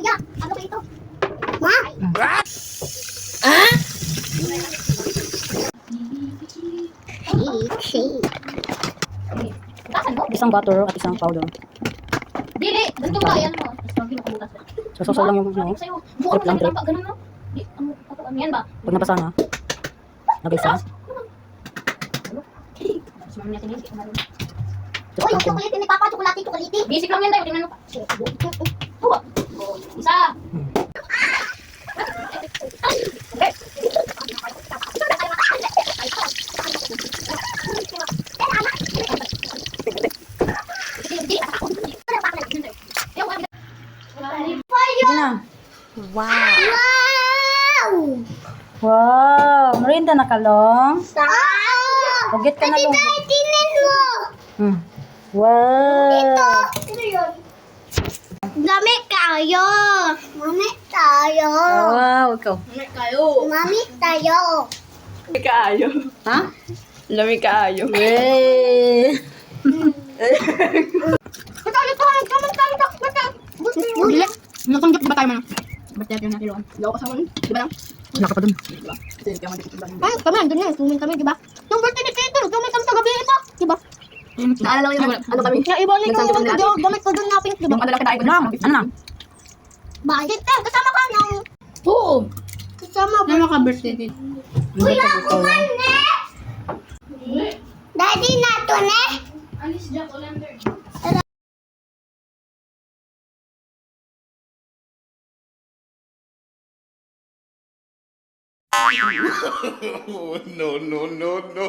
Ya, ano ba ito? Ma? Shake. Isang butter at isang powder. Dili, ganito ba? Yan mo. Sasaw lang yung ano. Sa'yo. Trip lang, trip. Ganun, no? Di, ano yan ba? Pag napasa na, lagay sa. Sumamin natin yun. Just Uy, yung konting. chocolate ni Papa, chocolate. Basic lang yan tayo. Tingnan mo pa. Tuwa. Isa. Sige na. Wow. Wow! Wow. Merinda na kalong. Wow! Ugit ka na lang. Tinin mo! Wow. Ito yun. Gamit kayo! Gamit tayo! Wow. Ikaw. Gamit kayo! Gamit tayo! Lamig kaayo. Ha? Lamig kaayo. Wey. Natanggap ba tayo man? Ba't natin natin yun? Lawa ka sa man? Di ba lang? Wala ka pa dun. Kasi kaya man dito ba? Kami, andun yan. Tumin kami, di ba? Yung birthday ni Tito, gamit kami sa gabi ito. Di ba? Naalala ko yung ano kami? Kaya iba ulit yung Nagsanggap ano, natin. gamit ko dun na pink, di ba? Yung padala kita icon. Ano na? Bakit? Kasama ka ng... Oo. Kasama ba? Nama ka birthday din. Kuya, kuman Daddy, nato ne? Alis Jack Olander. Oh, no, no, no, no.